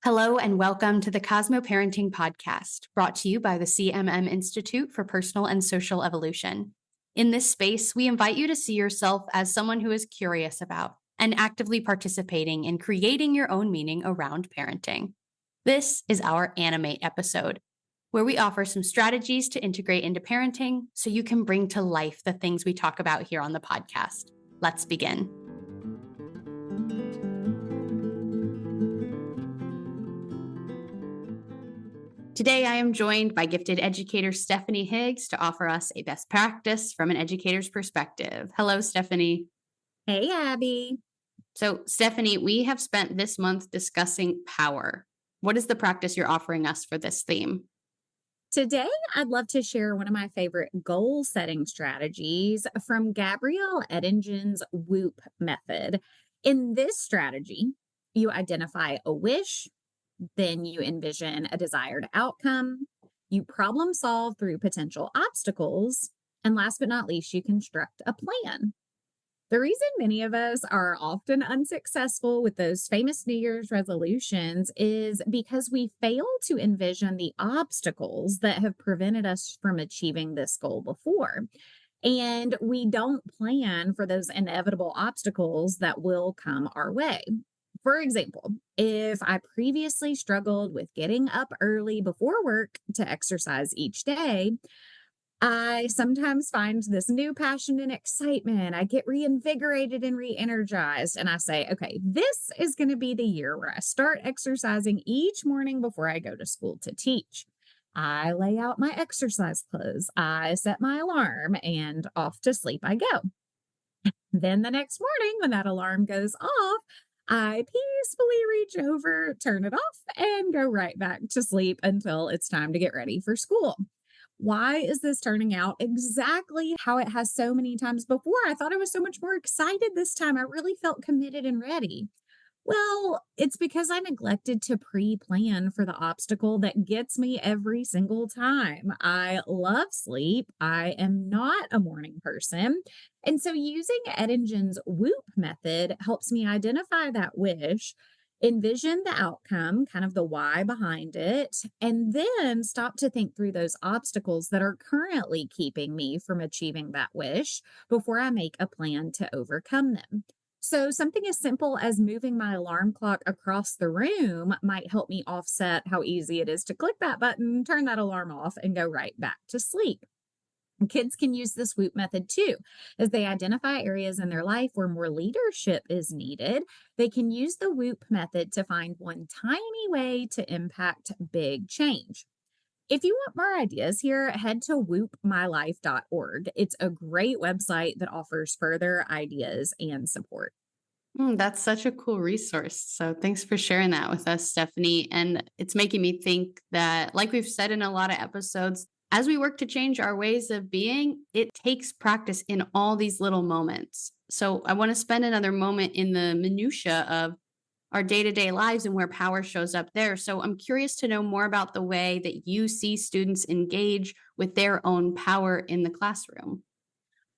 Hello and welcome to the Cosmo Parenting Podcast, brought to you by the CMM Institute for Personal and Social Evolution. In this space, we invite you to see yourself as someone who is curious about and actively participating in creating your own meaning around parenting. This is our Animate episode, where we offer some strategies to integrate into parenting so you can bring to life the things we talk about here on the podcast. Let's begin. Today, I am joined by gifted educator Stephanie Higgs to offer us a best practice from an educator's perspective. Hello, Stephanie. Hey, Abbie. So, Stephanie, we have spent this month discussing power. What is the practice you're offering us for this theme? Today, I'd love to share one of my favorite goal setting strategies from Gabrielle Edingen's WOOP Method. In this strategy, you identify a wish, then you envision a desired outcome, you problem solve through potential obstacles, and last but not least, you construct a plan. The reason many of us are often unsuccessful with those famous New Year's resolutions is because we fail to envision the obstacles that have prevented us from achieving this goal before. And we don't plan for those inevitable obstacles that will come our way. For example, if I previously struggled with getting up early before work to exercise each day, I sometimes find this new passion and excitement. I get reinvigorated and re-energized. And I say, okay, this is going to be the year where I start exercising each morning before I go to school to teach. I lay out my exercise clothes. I set my alarm and off to sleep I go. Then the next morning when that alarm goes off, I peacefully reach over, turn it off, and go right back to sleep until it's time to get ready for school. Why is this turning out exactly how it has so many times before? I thought I was so much more excited this time. I really felt committed and ready. Well, it's because I neglected to pre-plan for the obstacle that gets me every single time. I love sleep. I am not a morning person. And so using Edingen's WOOP method helps me identify that wish, envision the outcome, kind of the why behind it, and then stop to think through those obstacles that are currently keeping me from achieving that wish before I make a plan to overcome them. So, something as simple as moving my alarm clock across the room might help me offset how easy it is to click that button, turn that alarm off, and go right back to sleep. And kids can use this WOOP method too, as they identify areas in their life where more leadership is needed. They can use the WOOP method to find one tiny way to impact big change. If you want more ideas here, head to whoopmylife.org. It's a great website that offers further ideas and support. That's such a cool resource. So thanks for sharing that with us, Stephanie. And it's making me think that, like we've said in a lot of episodes, as we work to change our ways of being, it takes practice in all these little moments. So I want to spend another moment in the minutia of our day-to-day lives and where power shows up there. So I'm curious to know more about the way that you see students engage with their own power in the classroom.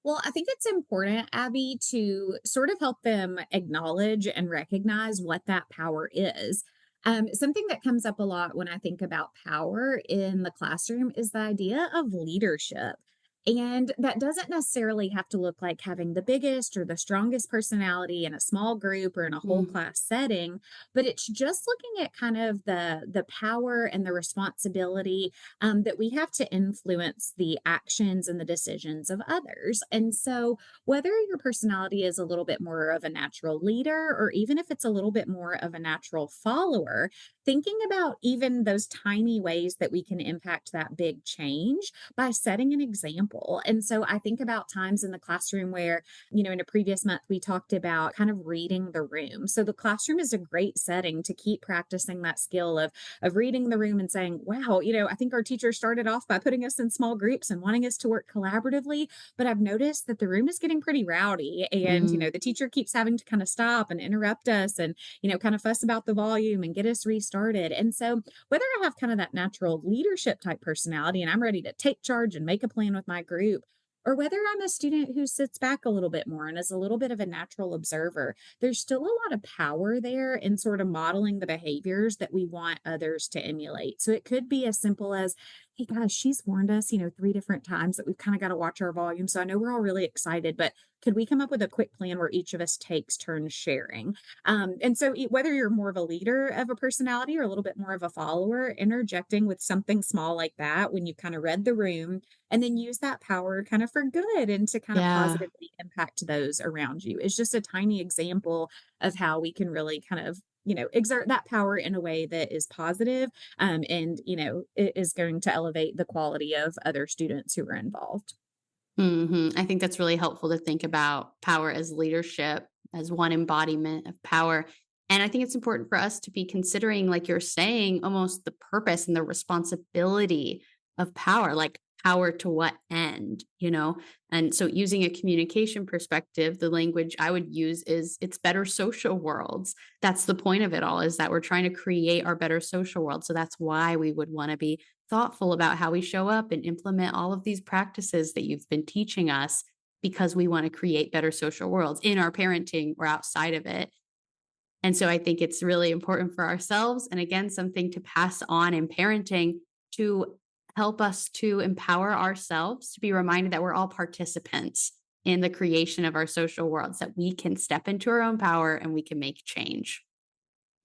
Well, I think it's important, Abbie, to sort of help them acknowledge and recognize what that power is. Something that comes up a lot when I think about power in the classroom is the idea of leadership. And that doesn't necessarily have to look like having the biggest or the strongest personality in a small group or in a whole Mm. class setting, but it's just looking at kind of the power and the responsibility that we have to influence the actions and the decisions of others. And so, whether your personality is a little bit more of a natural leader, or even if it's a little bit more of a natural follower, thinking about even those tiny ways that we can impact that big change by setting an example. And so I think about times in the classroom where, in a previous month, we talked about kind of reading the room. So the classroom is a great setting to keep practicing that skill of reading the room and saying, wow, I think our teacher started off by putting us in small groups and wanting us to work collaboratively. But I've noticed that the room is getting pretty rowdy. And, Mm. the teacher keeps having to kind of stop and interrupt us and, kind of fuss about the volume and get us restarted. And so whether I have kind of that natural leadership type personality and I'm ready to take charge and make a plan with my group, or whether I'm a student who sits back a little bit more and is a little bit of a natural observer, there's still a lot of power there in sort of modeling the behaviors that we want others to emulate. So it could be as simple as, hey guys, she's warned us, 3 different times that we've kind of got to watch our volume. So I know we're all really excited, but could we come up with a quick plan where each of us takes turns sharing? And so, whether you're more of a leader of a personality or a little bit more of a follower, interjecting with something small like that when you kind of read the room, and then use that power kind of for good and to kind of Yeah. positively impact those around you is just a tiny example of how we can really kind of exert that power in a way that is positive, and it is going to elevate the quality of other students who are involved. I think that's really helpful to think about power as leadership, as one embodiment of power. And I think it's important for us to be considering, like you're saying, almost the purpose and the responsibility of power, like power to what end, you know? And so, using a communication perspective, the language I would use is it's better social worlds. That's the point of it all, is that we're trying to create our better social world. So, that's why we would want to be thoughtful about how we show up and implement all of these practices that you've been teaching us, because we want to create better social worlds in our parenting or outside of it. And so I think it's really important for ourselves. And again, something to pass on in parenting to help us to empower ourselves, to be reminded that we're all participants in the creation of our social worlds, that we can step into our own power and we can make change.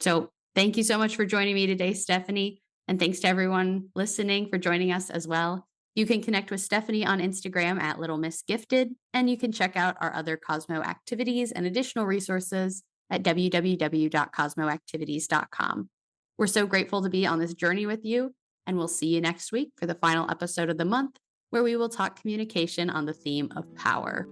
So thank you so much for joining me today, Stephanie. And thanks to everyone listening for joining us as well. You can connect with Stephanie on Instagram at Little Miss Gifted, and you can check out our other Cosmo activities and additional resources at www.cosmoactivities.com. We're so grateful to be on this journey with you, and we'll see you next week for the final episode of the month, where we will talk communication on the theme of power.